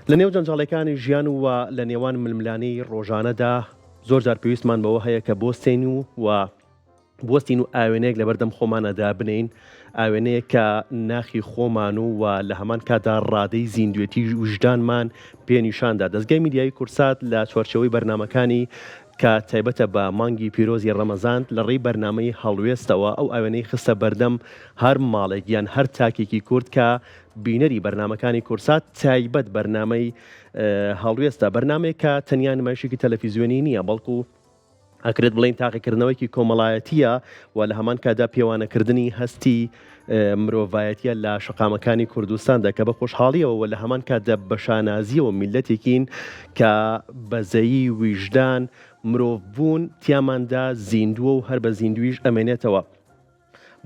لە نێو جەنجاڵەکانی ژیان و لە نێوان ململانەی ڕۆژانەدا زۆر جار پێویستمان بەوە هەیە کە بۆستین و ئاوێنەیەک لە بەردەم خۆمانەدا بنین، ئاوێنەیە کە ناخی خۆمان و لە هەمان کاتدا ڕادەی زیندوێتی وجدانمان پێنیشاندا. دەستگای میدیایی کورسات لە چوارچەوەی بەرنامەکانی کە تایبەتە بە مانگی پیرۆزی ڕەمەزان لە ڕێی بەرنامەی هەڵوێستەوە ئەو ئاوێنەی خستە بەردەم هەر ماڵێک یان هەر تاکێکی کورد کە بینەری بەرنامەکانی کورسات تایبەت بەرنامەی هەڵوێستە، بەرنامێک کە تەنیا نمایشێکی تەلەڤیزیۆنی نییە بەڵکو ئەکرێت بڵین تاقیکردنەوەیکی کۆمەڵایەتیە و لە هەمان کاتدا پێوانەکردنی هەستی مرۆڤایەتیە لە شەقامەکانی کوردستاندا کە بە خۆشحاڵیەوە و لە هەمان کاتدا بەشانازیەوە میلەتێکین کە بەزەیی ویژدان مرۆڤ بوون تیاماندا زیندووە و هەر بە زیندویش ئەمێنێتەوە.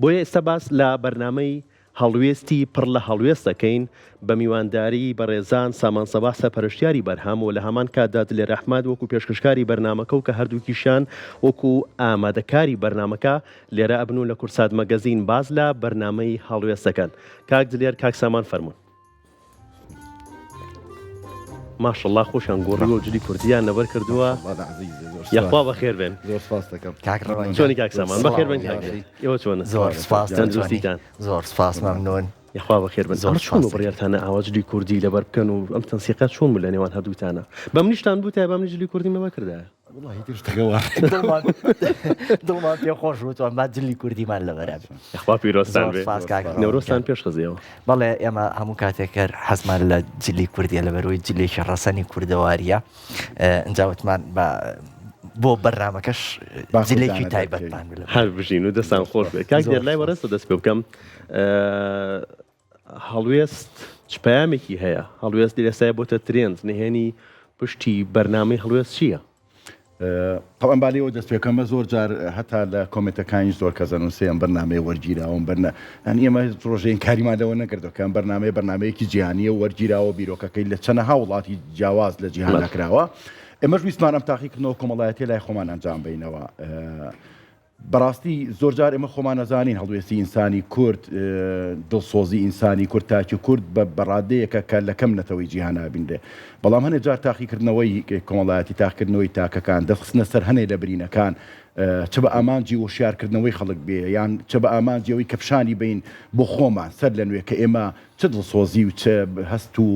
بۆیە ئێستا باس لە بەرنامەی هەڵوێستی پڕ لە هەڵوێست دەکەین بە میوانداری بەڕێزان سامان سەباح سەرپەرشتیاری بەرهەم و لە هەمان کاتدا دلێ ڕەحمەد وەکو پێشکەشکاری بەرنامەکە و کە هەردووکیشان وەکو ئامادەکاری بەرنامەکە لێرە ئەبن و لە کورسات مەگەزین باز لە بەرنامەی هەڵوێستەکەن. کاک دلێر، کاک سامان فەرمون. ماشەڵڵا خۆشیان گۆڕی و جلی کوردیان نەبەر کردووە. یەخوا بەخێر بێن. چۆنی کاک سامان؟ بەخێر بن. ئێوە چۆنە؟ زۆر سپاس. تەندروستیتان؟ زۆر سپاس، مەمنون. یەخوا بەخێر بن. زۆر چۆن و بڕیارتانە ئاوا جلی کوردی لەبەر بکەن و ئەم تەنسیقات چۆن بوو لە نێوان هەردووتانە؟ بەم نیشتان بوو تا بەم جلی کوردی نەبە کردایە؟ دڵمان پێ خۆش بوو ئەمما جلی کوردیمان لەبەرە. یەخوا پیرۆستان بێ. نەورۆستان پێش خزیەوە. بەڵێ ئێمە هەموو کاتێکەر حەزمان لە جلی کوردیە لەبەرەوەی جلێکی ڕەسەنی کوردەواریە ئەنجاوتمان بۆ بەرنامەکەش جلێکی تایبەتمان هەر بژین و دەستان خۆش بێت. کاک دێر لای وەڕێستە دەست پێ بکەم. هەڵوێست چ پەیامێکی هەیە؟ هەڵوێست لێسای بۆتە ترێند، نهێنی پشتی بەرنامەی هەڵوێست چییە؟ طبعا بالیەوە دەست پێکەمە زۆر جار هەتا لە کۆمنتەکانی زۆر کەس نووسێن بەرنامەیە وەرگیراوە ئێمە ڕۆژەیەن کاریمان لەوە نەکردەوە کە بەرنامەیەکی جیهانیە وەرگیراوە بیرۆکەکەی لە چەندەها وڵاتی جیاواز لە جیهان نەکراوە. ئێمەش ویستمان ئەم تاقیکردنەوە کۆمەڵایەتی لای خۆمان ئەنجام بینەوە. بەڕاستی زۆر جار ئێمە خۆمان نەزانین هەڵوێستی ئینسانی کورد، دڵسۆزی ئینسانی کورد تاکی کورد بە ڕادەیەکە کە لە کەم نەتەوەی جیهانا بینێ. بەڵام هەنێک جار تاقیکردنەوەی کۆمەڵایەتی تاقیکردنەوەی تاکەکان دەخستنە سەر هەنێک لە برینەکان، چ بە ئامانجی وشیارکردنەوەی خەڵک بێ یان چ بە ئامانجیەوەی کەپشانی بین بۆ خۆمان سەر لە نوێ کە ئێمە چ دڵسۆزی و چ هەست و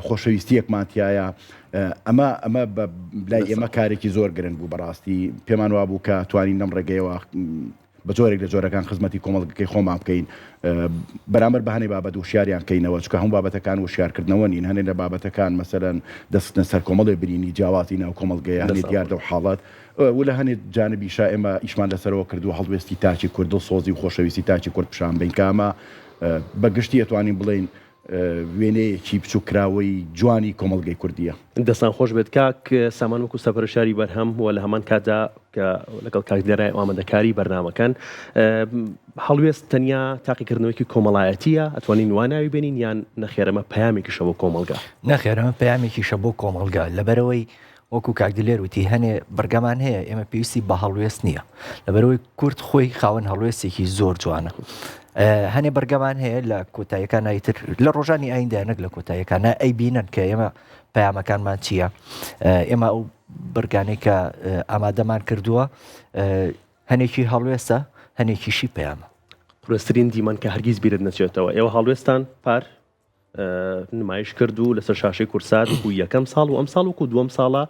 خۆشەویستیەکمانتیایە. ئەمە لای ئێمە کارێکی زۆر گرنگ بوو. بەڕاستی پێمان وا بوو کە توانین لەم ڕێگەیەوە بە جۆرێک لە جۆرەکان خزمەتی کۆمەڵگەکەی خۆمان بکەین، بەرامبەر بە هەنێ بابەت وشیاریان کەینەوە، چکە هەموو بابەتەکان وشیارکردنەوە نین. هەنێ لە بابەتەکان مەسەلەن دەستنە سەر کۆمەڵێ برینی جیاوازی ناو کۆمەڵگەیە، هەنێ دیاردە و حاڵات و لە هەنێ جانبیشا ئێمە ئیشمان لەسەرەوە کردو هەڵوێستی تاچی کورد، دڵسۆزی و خۆشەویستی تاچی کورد پیشان بین کامە بەگشتی ئەتوانین بڵین وێنەیەکی بچووکراوەی جوانی کۆمەڵگەی کوردیە. دەستان خۆش بێت کاک سامان وەکو سەرپەرشتیاری بەرهەم و لە هەمان کاتدا کە لەگەڵ کاک دێرای ئامادەکاری بەرنامەکان هەڵوێست تەنیا تاقیکردنەوەیکی کۆمەڵایەتیە ئەتوانین واناوی بێنین یان نەخێرەمە پەیامێکیشە بۆ کۆمەڵگا؟ نەخێرەمە پەیامێکیشە بۆ کۆمەڵگا، لەبەرەوەی وەکو کاک دلێر وتی هەنێ بەرگەمان هەیە ئێمە پێویستی بە هەڵوێست نییە، لەبەرەوەی کورد خۆی خاوەن هەڵوێستێکی زۆر جوانە. هەنێ بەرگەمان هەیە لە کۆتاییەکان ئایتر لە ڕۆژانی ئایندا نەک لە کۆتاییەکانە ئەی بینن کە ئێمە پەیامەکانمان چییە. ئێمە ئەو بەرگانەی کە ئامادەمان کردووە هەنێکی هەڵوێستە، هەنێکیشی پەیامە. قورسترین دیمان کە هەرگیز بیرت نەچێتەوە. ئێوە هەڵوێستان پار نمایش کرد و لەسەر شاشەی کورسات و یەکەم ساڵ و ئەم ساڵ وەکو دووەم ساڵە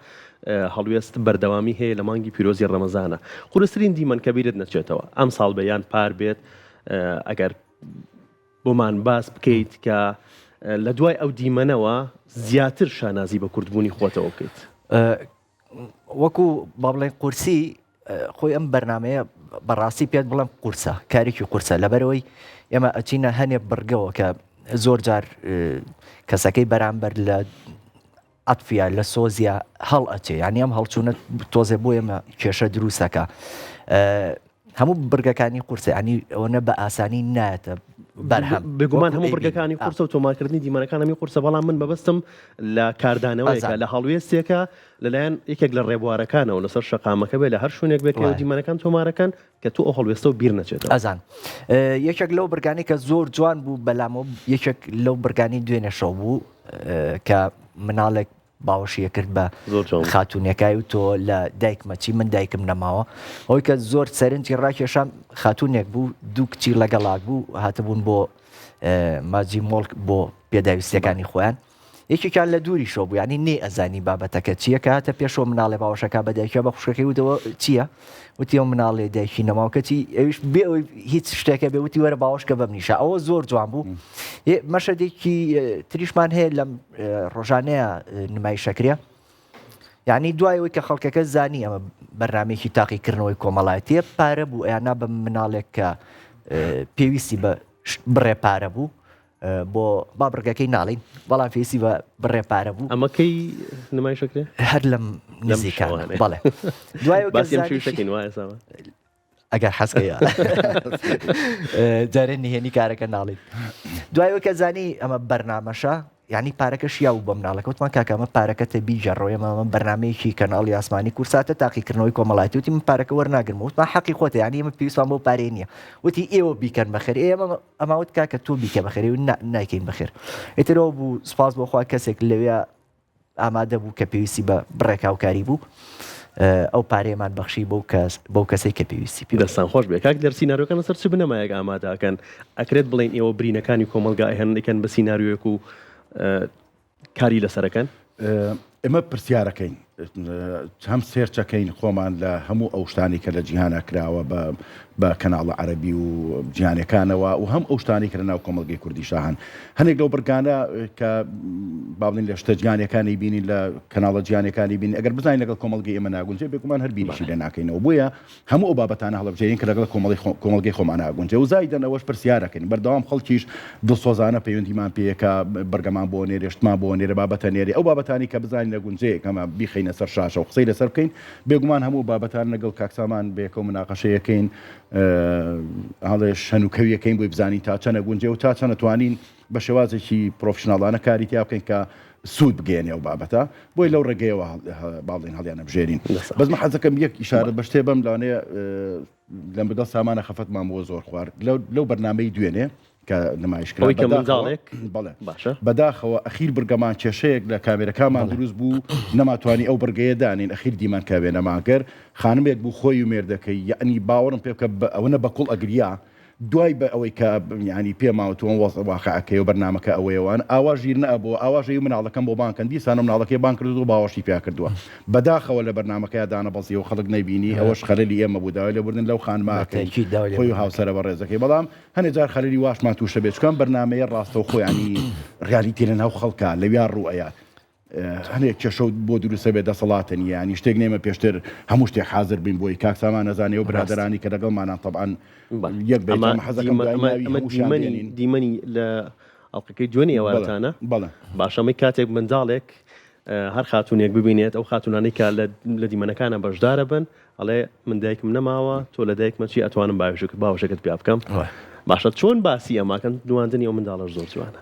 هەڵوێست بەردەوامی هەیە لە مانگی پیرۆزی ڕەمەزانە. قورسترین دیمان کە بیرت نەچێتەوە ئەم ساڵ بەیان پار بێت ئەگەر بۆمان باس بکەیت کە لە دوای ئەو دیمەنەوە زیاتر شانازی بە کوردبوونی خۆتەوە بکەیت. وەکو با بڵێن قورسی خۆی ئەم بەرنامەیە بەڕاستی پێت بڵێم قورسە، کارێکی قورسە، لەبەرەوەی ئێمە ئەچینە هەنێ بڕگەوە کە زۆر جار کەسەکەی بەرامبەر لە ئەطفیا لە سۆزیا هەڵ ئەچێ، یعنی ئەم هەڵچوونە تۆزێ بۆ ئێمە کێشە دروستەکە. هەموو بڕگەکانی قورسە، ینی ئەوە بە ئاسانی نایەتە بەرهەم. بێگومان هەموو بڕگەکانی قورسە و تۆمارکردنی دیمەنەکان هەمی قورسە، بەڵام من بەبەستم لە کاردانەوەیەکە لە هەڵوێستێکە لەلایەن یەکێک لە ڕێبوارەکانەوە لەسەر شەقامەکە بێ لە هەر شوێنێک بێت دیمەنەکان تۆمارەکەن کە تو ئەو هەڵوێستە و بیر نەچێتەوە. ئەزان یەکێک لەو بڕگانی کە زۆر جوان بوو بەلامەوە، یەکێک لەو بڕگانی دوێنێشەوە بوو کە مناڵێک باوەشیە کرد بە خاتونیەکای و تۆ لە دایکمەچی من دایکم نەماوە ئەوەی کە زۆر سەرنجی ڕاکێشام خاتونێک بوو دوو کچی لەگەڵاک بوو هاتەبوون بۆ ماجی مۆڵک بۆ پێداویستەکانی خۆیان یەکێکیان لە دووری شۆ بوو ینی نێ ئەزانی بابەتەکە چییە کە هاتە پێشەوە مناڵێ باوەشەکە بە دایکە بە خوشکەکەی وتەوە چییە وتی ئەو مناڵێ دایکی نەماوکەتی ئەویش بێ ئەوی هیچ شتێکە بێ وتی وەرە باوەشکە بەم نیشە ئەوە زۆر جوان بوو مەشەدێکی تریشمان هەیە لەم ڕۆژانەیە نمایشەکرێ یعنی دوایەوەی کە خەڵکەکە زانی ئەمە بەرنامێکی تاقیکردنەوەی کۆمەڵایەتیە پارە بوو ئەیاننا بە مناڵێک کە پێویستی بە بڕێ پارە بوو بۆ بابڕگەکەی ناڵین بەڵام فێسی بە بڕێپارە بوو ئەمەکەی نمایشەکرێ هەر لەم نزیکان بەڵێ دوای ئەگەر حەسکەیە جارێ نهێنی کارەکە ناڵین دوایەوە کە زانی ئەمە بەرنامەشە یعنی پارەکەش یا و بە مناڵەکە وتمان کاکەمە پارەکە تەبی ژەڕۆیەمەمە بەرنمەیەکی کەناڵی ئاسمانی کورساتە تاقیکردنەوەی کۆمەڵایەتی وتی من پارەکە وەرناگرم وتمان حەقی خۆتە یعنی ئێمە پێویستمان بۆ پارەی نییە وتی ئێوە بیکەن بەخێر ئێمە ئەماوت کاکە تۆ بیکە بەخێر و نایکەین بەخێر ئێترەوە بوو سپاس بۆخوا کەسێک لەوێ ئامادە بوو کە پێویستی بە بڕێکاوکاری بوو ئەو پارەیەمان بەخشی بەو کەسەی کە پێویستی دەستان خۆش بێ کاک دەرسینناریۆکان سەر چ بنەمایەک ئامادەکەن ئەکرێت بڵێن ئێوە برینەکانی کۆمەلگا هێنەکەن بە سینناریۆیەک و کاری لەسەرەکەن ئێمە پرسیارەکەین هەم سێرچەکەین خۆمان لە هەموو ئەو شتانی کە لە جیهانە کراوە بە کەناڵە عەرەبی و جیهانەکانەوە و هەم ئەو شتانی کە لەناو کۆمەڵگەی کوردیشە هەن هەندێک لەو بڕگانە کە باڵین لە شتە جیهانەکانی بینین لە کەناڵە جیهانەکانی بین ئەگەر بزانین لەگەڵ کۆمەڵگەی ئێمە ناگونجێ بێگومان هەر بینیشی لێ ناکەینەوە بۆیە هەموو ئەو بابەتانە هەڵبژێرین کە لەگەڵ کۆمەڵگەی خۆمان ناگونجێ و زایدەن ئەوەش پرسیارەکەین بەردەوام خەڵکیش دڵسۆزانە پەیوەندیمان پێیەکە بەرگەمان بۆ نێرێ شتمان بۆ نێرە بابەتە نێرێ ئەو بابەتانی کە بزانین لە گونجەیەک ئەمە بیخەینە سەر شاشە و قسەی لەسەر بکەین بێگومان هەموو بابەتان لەگەڵ کاکسامان بێکە و مناقەشەیەکەین هەڵێ شەنوکەویەکەین بۆی بزانین تا چەنە گونجێ و تا چەنە توانین بە شێوازێکی پرۆفشناڵانە کاری تیا بکەین کە سوود بگەێنێ و بابەتە بۆی لەو ڕێگەیەوە باڵین هەڵیانە بژێرین بەزمە حەزەکەم یەک ئیشارە بە شتێ بەم لەوانەیە لەم بەدەست سامانە خەفەتمان بۆ زۆر خوارد لەو بەرنامەی دوێنێ کە نمایشکراوی کە منداڵێک باشە بەداخەوە ئەخیر بەرگەمان کێشەیەک لە کامێرەکانمان دروست بوو نەماتوانی ئەو بەرگەیە دانین ئەخیر دیمان کاوێ نەماگەر خانمێک بوو خۆی و مێردەکەی یعنی باوەڕم پێ بکە ئەوەنە بەکوڵ ئەگریا دوای بە ئەوەی کە ینی پێماوەتەوە واقعەکەی و بەرنامەکە ئەوەیەوان ئاواژیر نەبوو ئاواژەی مناڵەکەم بۆ بانکەن دیسانە مناڵەکەی بان کرد و باوەشی پیا کردووە بەداخەوە لە بەرنامەکەی دانە بەزی و خەڵک نەبینی ئەوەش خەلەلی ئێمە بوو داوای لەبوردن لەو خانماکەی خۆی و هاوسەرە بە ڕێزەکەی بەڵام هەنێ جار خەلەلی واشمان تووشە بێت چکەم بەرنامەیە ڕاستە و خۆیانی ڕیالیتی لە ناو خەڵکە لەویان ڕوئەیە هەنێک کێشە بۆ دروستە بێت دەسەڵاتە نیە ینی شتێک نێمە پێشتر هەموو شتێک حاضر بین بۆی کاکسامان نەزانێ و برادرانی کە لەگەڵمانان طبعاً یەک بێت حەزەکەم دیمەنی لە ئەڵلقەکەی دوێنێ ئەوانتانە بەڵێ باشەمەی کاتێک منداڵێک هەر خاتونێک ببینێت ئەو خاتونانەی کە لە دیمەنەکانە بەشدارە بن ئەڵێ من دایکم نەماوە تۆ لە دایکمە چی ئەتوانم باوەشەکەت پێ بکەم باشە چۆن باسی ئەماکەن دواندنی ئەو منداڵەش زۆر جوانە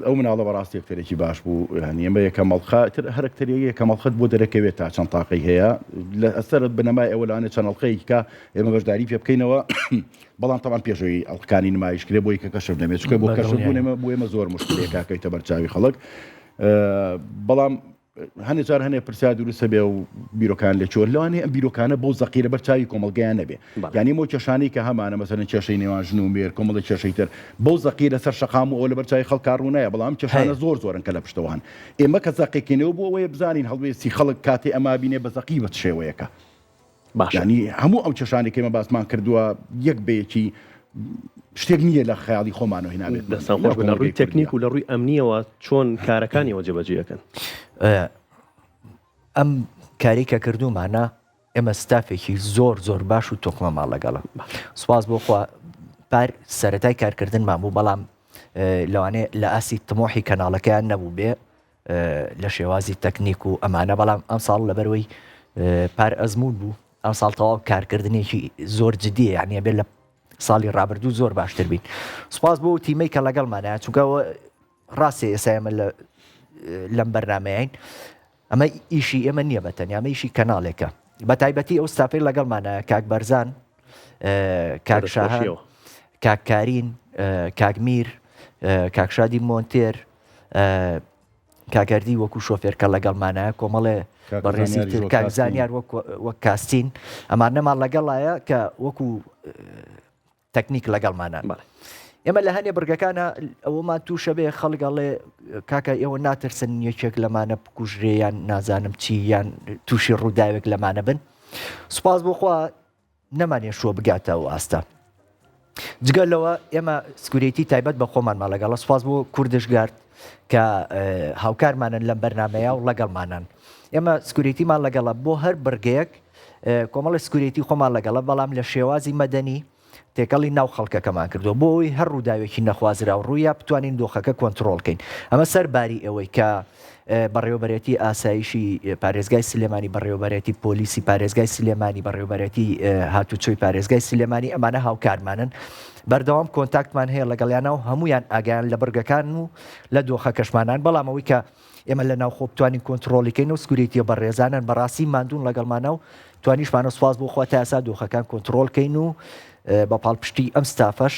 ئەو مناڵە بەڕاستی یەکتەرێکی باش بوو هەنیمە یەکە مەڵخاتر هەرکتەریە کە مەڵخەت بۆ دەرەکەوێت تا چەند تاقی هەیە لە ئەسەرت بنەمای ئەوەلانە چەنەڵقەیە کە ئێمە بەشداری پێ بکەینەوە بەڵام تەمان پێشەوەی ئەڵقانی نمایشکرێ بۆی کە کەشف نەمێت چکە بۆ کەشبوون ئێمە بۆ ئێمە زۆر مشکلێکا کەیتە بەرچاوی خەڵک بەڵام هەنێ جار هەنێ پرسیار دروستە بێ و بیرۆکان لە چۆر لەوانێ ئەم بیرۆکانە بۆ زەقیرە بەرچاوی کۆمەڵگەیان نەبێ یعنی مۆ کێشانەی کە هەمانە مەسەرەن کێشەی نێوان ژن و مێر کۆمەڵی کێشەی تر بەو زەقیرە سەر شەقام و ئەو لە بەرچاوی خەڵک ڕوونایە بەڵام کێشانە زۆر زۆرن کە لە پشتەوە هەن ئێمە کە زەقێکینەوە بۆ ئەوەیە بزانین هەڵوێستی خەڵک کاتێ ئەما بینێ بە زەقی بە شێوەیەکە ینی هەموو ئەو کێشانی کە ئێمە باسمان کردووە یەک بەیەکی شتێک نییە لە خەیاڵی خۆمانەوە هێنابێت دەستان خۆش لە ڕووی تەکنیک و لە ڕووی ئەمنیەوە چۆن کارەکانیەوە جێبەجێەکەن ئەم کاری کە کردومانە ئێمە ستافێکی زۆر باش و تۆکمەمان لەگەڵە سوپاس بۆ خوا پار سەرەتای کارکردنمان بوو بەڵام لەوانەیە لە ئاسی تمۆحی کەناڵەکەیان نەبوو بێ لە شێوازی تەکنیک و ئەمانە بەڵام ئەم ساڵ لەبەرەوەی پار ئەزمون بوو ئەم ساڵ تەواو کارکردنێکی زۆر جدیە یعنی بێت لە ساڵی ڕابردوو زۆر باشتر بین سوپاس بۆ تیمەی کە لەگەڵمانە چونکەوە ڕاستی ئێسایمە لەم بەرنامەیەین ئەمە ئیشی ئێمە نییە بەتەنیا ئەمە ئیشی کەناڵێکە بە تایبەتی ئەو ستافەی لەگەڵمانە کاک بەرزان کاک شاهان کاک کارین کاک میر کاک شادی مۆنتێر کاگەردی وەکو شۆفێرکە لەگەڵمانایە کۆمەڵێ بەڕێزی تر کاکزانیار وەک کاستین ئەمانەمان لەگەڵایە کە وەکو تەکنیک لەگەڵمانان ئێمە لە هەنێ بڕگەکانە ئەوەمان تووشە بێ خەڵگەڵێ کاکە ئێوە ناترسن یەکێک لەمانە بکوژرێیان نازانم چی یان تووشی ڕووداوێک لەمانە بن سوپاس بۆخوا نەمانێ شۆ بگاتەوە ئاستا جگەلەوە ئێمە سکورێتی تایبەت بە خۆمانمان لەگەڵە سوپاس بۆ کوردشگارد کە هاوکارمانن لەم بەرنامەیە و لەگەڵمانن ئێمە سکورێتیمان لەگەڵە بۆ هەر بڕگەیەک کۆمەڵی سکورێتی خۆمان لەگەڵە بەڵام لە شێوازی مەدەنی تێکەڵی ناو خەڵکەکەمان کردو بۆ ئەوی هەر ڕووداوێکی نەخوازرا و ڕوویە بتوانین دۆخەکە کۆنتترۆلکەین ئەمە سەرباری ئەوەی کە بەڕێوەبەرێتی ئاسایشی پارێزگای سلێمانی بەڕێوەبەرێتی پۆلیسی پارێزگای سلێمانی بەڕێوەبەرێتی هاتوچۆی پارێزگای سلێمانی ئەمانە هاوکارمانن بەردەوام کۆنتاکتمان هەیە لەگەڵیانەوە هەمویان ئاگیان لە بڕگەکان و لە دۆخە کەشمانان بەڵام ئەوەی کە ئێمە لە ناو خۆ بتوانین کۆنتترۆلیکەین و سکورێتیە بەڕێزانن بەڕاستی ماندوون لەگەڵمانە و توانیشمانە سواز بۆ خوا تا ئێستا دۆخەکان کۆنتترۆلکەین و بە پاڵپشتی ئەم ستافەش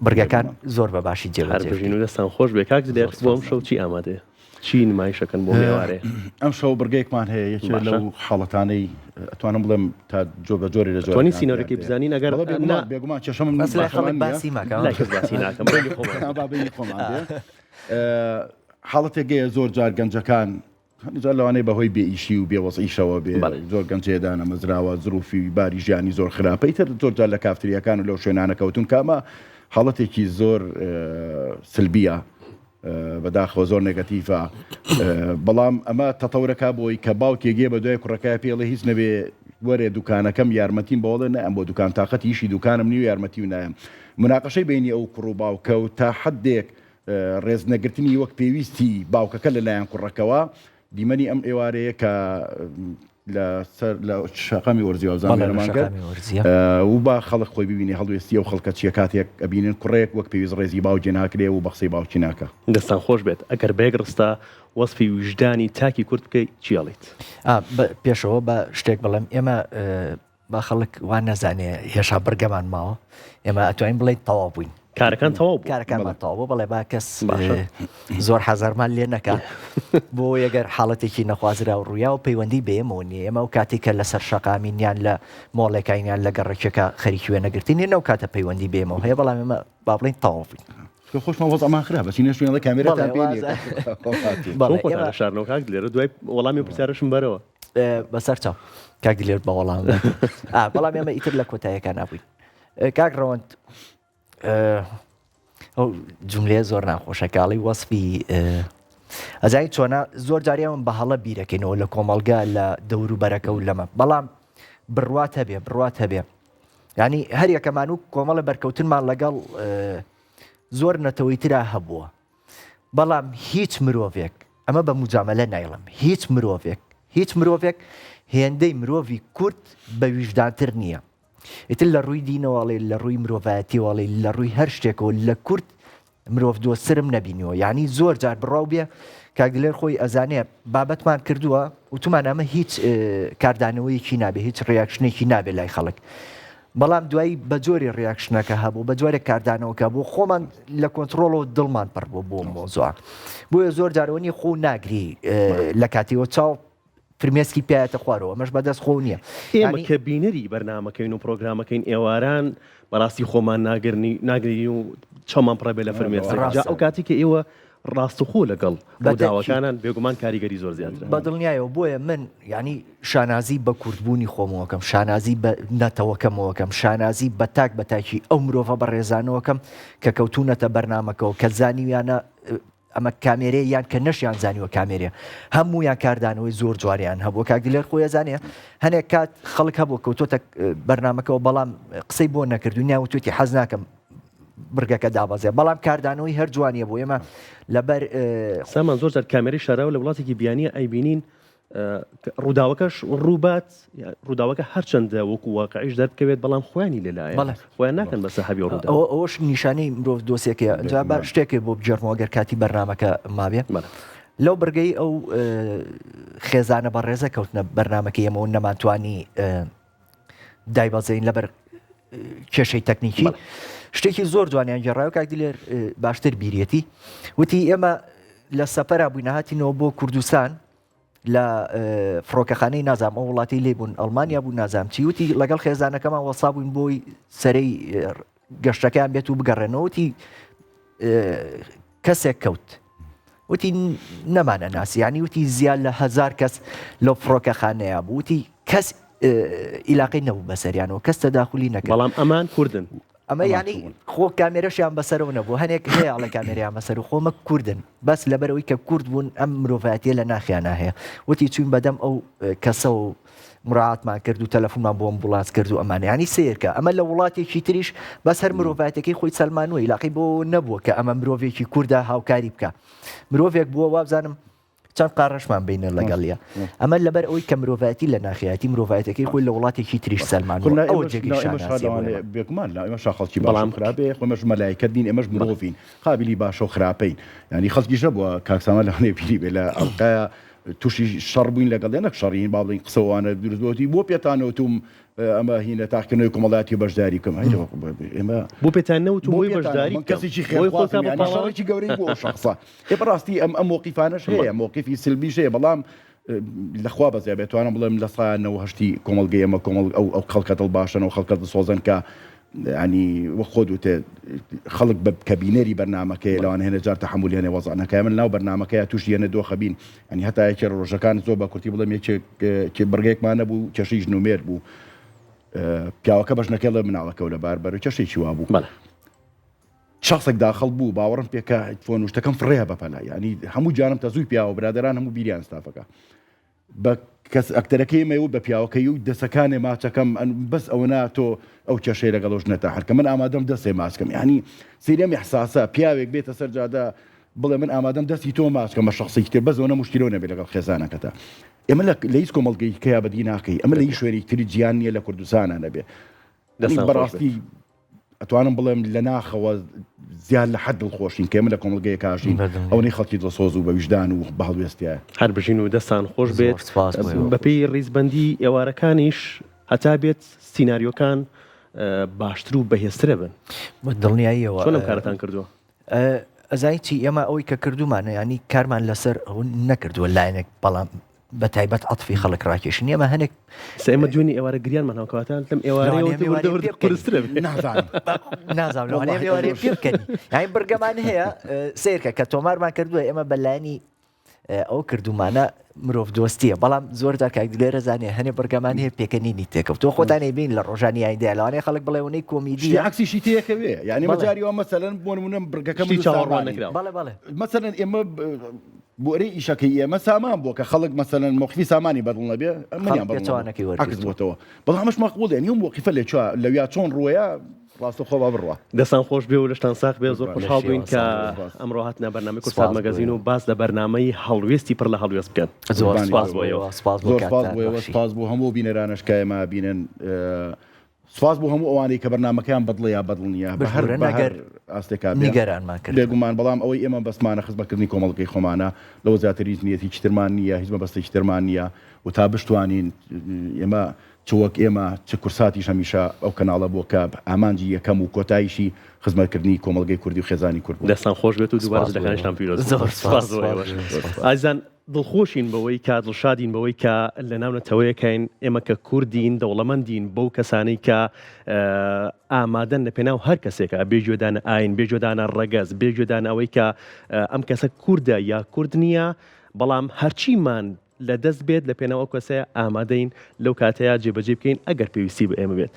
بڕگەکان زۆر بە باشی جێبەجێ و دەستان خۆش بێ کاک دێر بۆم شەو چی ئامادەیە چی نمایشەکەن بۆ میێوارێ ئەم شەو بڕگەیەکمان هەیە یەکێ لەو حاڵەتانەی ئەتوانم بڵێم تا جۆ بە جۆری لە جوانی سینەرەکەی بزانین ئەگەر بێگومان چێشەم حاڵەتێک گەیە زۆر جار گەنجەکان جار لەوانەیە بەهۆی بێئیشی و بێوەزعیشەوە بێ زۆر گەنجێدانە مەزراوە زروفی باری ژیانی زۆر خراپەی تر زۆر جار لە کافتریەکان و لەو شوێنانە کەوتون کامە حاڵەتێکی زۆر سلبیە بەداخەوە زۆر نێگەتیڤە بەڵام ئەمە تەتەورەکە بۆی کە باوکێگێ بە دوای کوڕەکەی پێڵێ هیچ نەبێ وەرێ دوکانەکەم یارمەتیم بەوڵێ نەم بۆ دوکان تااقەتی ئیشی دوکانم نیو یارمەتی و نایم مناقەشەی بینی ئەو کوڕ و باوکە و تا حدێک ڕێزنەگرتنی وەک پێویستی باوکەکە لەلایەن کوڕەکەەوە دیمەنی ئەم ئێوارەیە کە لە شەقامی وەرزیوازانمانگە و با خەڵک خۆی ببینی هەڵوێستی و خەڵکە چیە کاتێک ئەبینن کوڕێک وەک پێویست ڕێزی باوجێ ناکرێ و بەخسەی باوکی ناکە دەستان خۆش بێت ئەگەر بێک ڕستا وەسفی وجدانی تاکی کورد بکەیت چیاڵیت پێشەوە بە شتێک بڵێم ئێمە با خەڵک وان نەزانێ هێشا بەرگەمان ماوە ئێمە ئەتوانین بڵێیت تەواو بووین کارەکان تەواو کارەکانمان تەواو بەڵێ با کەس زۆر حەزارمان لێ نەکات بۆ یەگەر حاڵەتێکی نەخوازرا و ڕوویا و پەیوەندی بێمەوە نیە ئێمە و کاتێککە لەسەر شەقامینیان لە مۆڵێکینیان لە گەڕێکەکە خەریکی وێنەگرتنی نەو کاتە پەیوەندی بێمەوە هەیە بەڵام ئێمە با بڵین تەواو بووین خۆشمان وەز ئەمان خراپ بەچی نێشوێنڵە کامێرەتان پێێ شارنەوە کاک لێرە دوای وەڵامی پرسیارشم بەرەوە بەسەر چاو کاک لێر بە وەڵام بەڵام ئێمە ئیتر لە کۆتاییەکان نبووین کاک ڕەوەند ئەو جملێ زۆر ناخۆشەکاڵی وەسفی ئەزای چۆنە زۆر جاریان بە هەڵە بیرەکەینەوە لە کۆمەلگا لە دەوروبەرەکە و لەمە بەڵام بڕوات هەبێ ینی هەر یەکەمان و کۆمەڵە بەرکەوتنمان لەگەڵ زۆر نەتەوەی ترا هەبووە بەڵام هیچ مرۆڤێک ئەمە بە مجامەلە نایڵم هیچ مرۆڤێک هێندەی مرۆڤی کورد بە ویژدانتر نییە ئیتر لە ڕووی دینەوەڵێ لە ڕووی مرۆڤایەتیوەڵێ لە ڕووی هەر شتێکەوە لە کورد مرۆڤ دۆسرم نەبینیەوە یعنی زۆر جار بڕاو بێ کاگلێر خۆی ئەزانێ بابەتمان کردووە وتمان ئەمە هیچ کاردانەوەیەکی نابێ هیچ ڕیاکشنێکی نابێت لای خەڵک بەڵام دوایی بە جۆری ڕیاکشنەکە هەبوو بە جۆرێک کاردانەوەکە بۆ خۆمان لە کۆنتترۆلەوە دڵمان پڕ بۆ مۆزوع بۆیە زۆر جارەوەنی خۆ ناگری لە کاتیەوە چاو فرمێسکی پیاەتە خوارەوە مەش بەدەست خۆ نییە ئێمە کە بینەری بەرنامەکەین و پرۆگرامەکەین ئێواران بەڕاستی خۆمان ناگرنی و چۆمان پڕەبێ لە فرمێسک ئەو کاتی کە ئێوە ڕاستەخۆ لەگەڵ داواکانان بێگومان کاریگەری زۆر زیاتر بە دڵنیایەوە بۆیە من ینی شانازی بە کوردبوونی خۆمەوەکەم شانازی بە نەتەوەکەمەوەکەم شانازی بە تاک بەتاکی ئەو مرۆڤە بە ڕێزانەوەکەم کە کەوتونەتە بەرنامەکەەوە کە زانیویانە ئەمە کامێرەیە یان کە نەشیان زانیوە کامێرە هەموویان کاردانەوەی زۆر جواریان هەبوو کاگلێر خۆی زانێ هەنێک کات خەڵک هەبوو کەوتۆتە بەرنامەکەەوە بەڵام قسەی بۆ نەکردو نیاوتوێتی حەز ناکەم برگەکە دابەزێ بەڵام کاردانەوەی هەر جوانیە بۆ ئێمە لەبەر سامان زۆر جار کامێری شاراوە لە وڵاتێکی بیانیە ئەیبینین ڕووداوەکەش ڕووبات ڕووداوەکە هەرچەندە وەکو واقعیش دەربکەوێت بەڵام خۆیانی لەلایە خۆیان ناکەن بە سەحەبی ڕوودا ئەوش نیشانەی مرۆڤ دۆسێکەیە ئەجا بە شتێکی بۆ بجەرمەوە گەر کاتی بەرنامەکە مابێ لەو بەرگەی ئەو خێزانە بە ڕێزە کەوتنە بەرنامەکە ئێمەەوە نەماتوانی دایبەزین لەبەر کێشەی تەکنیکی شتێکی زۆر جوانیان گەڕایەوە کاک دلێر باشتر بیرێتی وتی ئێمە لە سەپەرا بووینە هاتینەوە بۆ کوردستان لە فڕۆکەخانەی نازام ئەو وڵاتی لێبوون ئەڵمانیا بوو نازام چیوتی لەگەڵ خێزانەکەمان وەسا بووین بۆی سەرەی گەشتەکان بێت و بگەڕێنەوەتی کەسێک کەوت وتی نەمانە ناسی ینی وتی زیاد لە 1000 کەس لەو فڕۆکەخانەیە بوو وتی کەس ئیلاقی نەبوو بەسەریانەوە کەس تەداخلی نەکرد بەڵام ئەمان کوردن ئەمە ینی خۆ کامێرەشیان بەسەرەوە نەبوو هەنێک هەیە ئەڵە کامێریان بەسەر و خۆمە کوردن بەس لەبەرەوەی کە کورد بوون ئەم مرۆڤایەتیە لە ناخیانە هەیە وتی چوین بەدەم ئەو کەسە و مراعاتمان کرد و تەلەفۆنمان بۆم بڵاز کرد و ئەمانە ینی سیرکە ئەمە لە وڵاتێکی تریش بەس هەر مرۆڤایەتەکەی خۆی سەلمانوە عیلاقی بۆ نەبووە کە ئەمە مرۆڤێکی کووردا هاوکاری بکە مرۆڤێک بووە وابزانم چەند قاڕەشمان بینە لەگەڵیە ئەمە لەبەر ئەوەی کە مرۆڤایەتی لە ناخیاتی مرۆڤایەتەکەی خۆی لە وڵاتێکی تریش سەلمانوە ئەو جێگەی بێگومان لا ئێمە خەڵکی بەڵام خراپێ خۆمەش مەلایکە دین ئێمەش مرۆڤین قابلی باشە و خراپەین ینی خەڵکیش نەبووە کاکسامە لەوانەیە پیری بێ لە ئەڵقەیە تووشی شەڕ بووین لەگەڵ نەک شەڕین با بڵین قسەوانە دروستبووی بۆ پێتانەوە توم ئەمە هینە تاقیکردنەوەی کۆمەڵایەتی بەشداری بکەم ئێمە بۆ پێتان نەوت بۆی بەشداری کەسێکی خێڕی گەورەی بۆ شخصە بەڕاستی ئەم موقیفانەش هەیە موقیفی سلبیش هەیە بەڵام لەخوا بەزیێ بێتوانم بڵێم لە سایەوە هەشتی کۆمەلگەی ئەمە کۆمەڵ ئەو خەڵکە دڵباشن و خەڵکە سۆزن کە ینی وە خۆ دوتێ خەڵک بە کەبینەری بەرنمەکەی لەوان هێنە جار تەحمل هێنێ وەزانەکە من ناو بەرنمەکەی تووشی هێنە دۆخەبین ئەنی هەتا یەکێ ڕۆژەکان زۆر بە کورتی بڵێم یەکێ بڕگەیەکمانە بوو کێشەی ژنومێر بوو پیاوەکە بەژنەکە لە مناڵەکە و لە باربەر و کێشەیەکی وا بوو شخصێک داخەڵ بوو باوەڕم پێکە فۆن شتەکەم فڕێە بەپەلا ینی هەموو جانم تەزووی پیاوە برادران هەموو بیریان ستافەکە بە کەس ئەکتەرەکەی مەوە بە پیاوەکەی و دەسەکانی ماچەکەم بەس ئەوە ناتۆ ئەو کێشەی لەگەڵۆژ نەتا هەرکە من ئامادەم دەستێ ماسکەم ینی سیرێم احساسە پیاوێک بێتە سەر جادا بڵێ من ئامادەم دەستی تۆ ماسکەم بە شخصی تر بەزەوە مشکلۆ نەبێت لەگەڵ خێزانەکەتە ئێمە لە هیچ کۆمەڵگەی کەیا بەدی ناکەی ئەمە لە هیچ شوێنی تری گیان نییە لە کوردستانە نەبێ بەڕاستی ئەتوانم بڵێم لە ناخەوە زیاد لە حد دڵخۆشین کە ئێمە لە کۆمەڵگەیە کاشین ئەوەی خەڵکی دڵسۆز و بە ویژدان و بە هەڵوێستیە هەر بژین و دەستان خۆش بێت بەپێی ڕیزبەندی ئێوارەکانیش هەتا بێت سیناریۆکان باشتر و بەهێزترە بن دڵنیاییەوە چۆنم کارەتان کردووە ئەزای چی ئێمە ئەوەی کە کردومانە ینی کارمان لەسەر ئەو نەکردووە لایەنێک بەڵام بە تایبەت عەتفی خەڵک ڕاکێشن ئێمە هەنێک ئێمە دوێنی ئێوارە گریانمان هەوکەواتان لەم نازانم پێ بکەنی یانی بڕگەمان هەیە سیرکە کە تۆمارمان کردووە ئێمە بەلایانی ئەو کردومانە مرۆڤ دۆستیە بەڵام زۆر جار کاکدلێرە زانێ هەنێ بەرگەمان هەیە پێکەنینی تێکەوت تۆ خۆتانی بین لە ڕۆژانی ئایندە لەوانەیە خەڵک بڵێونەی کۆمیدی عکسیشی تێکەوێ یعنی مەجاریەوە مەسەلەن بۆ نمونە بڕگەکەم چاوەڕوان نەکراوە بەڵێ مەسەلەن ئێمە بۆرەی ئیشەکەی ئێمە سامان بووە کە خەڵک مەسەلەن موقفی سامانی بەدڵ نەبێ ئەمەیان بەتوانەکەی وەرگتەوە بەڵامش مەقبوڵ یعنی موقفە لەویا چۆن ڕۆیە ڕاستە خۆ بڕوە دەستان خۆش بێ و لەشتان ساق بێ زۆر خۆشحاڵ بووین کە ئەمڕۆ هاتنە بەرنامەی کورسات مەگەزین و باس لە بەرنامەی هەڵوێستی پڕ لە هەڵوێست بکەن زۆر سپاس بۆ هەموو بینەرانش کە ئێمە بینن سپاس بۆ هەموو ئەوانەی کە بەرنامەکەیان بەدڵ یا بەدڵ نییە بەهەر ئاستێکا نیگەرانمان کرد بێگومان بەڵام ئەوەی ئێمە بەسمانە خزمەتکردنی کۆمەڵگەی خۆمانە لەوە زیاتر هیچ نیەتی هیچ ترمان نییە هیچ مەبەستێکی ترمان نییە و تا بشتوانین ئێمە چوەک ئێمە چ کورساتیش هەمیشە ئەو کەناڵە بۆ کە ئامانجی یەکەم و کۆتاییشی خزمەتکردنی کۆمەڵگەی کوردی و خێزانی کورد دەستان خۆش بێت و دووبارە دەکانیشتان پیرۆز ئازان دڵخۆشین بەوەی کە دڵشادین بەوەی کە لە ناو نەتەوەیەکەین ئێمە کە کوردین دەوڵەمەندین بەو کەسانەی کە ئامادەن لە پێناو هەر کەسێکە بێگوێدانە ئاین بێگوێدانە ڕەگەز بێگوێدانەوەی کە ئەم کەسە کووردە یا کورد نییە بەڵام هەرچیمان لە دەست بێت لە پێناو ئەو کەسەیە ئامادەین لەو کاتەیە جێبەجێ بکەین ئەگەر پێویستی بە ئێمە بێت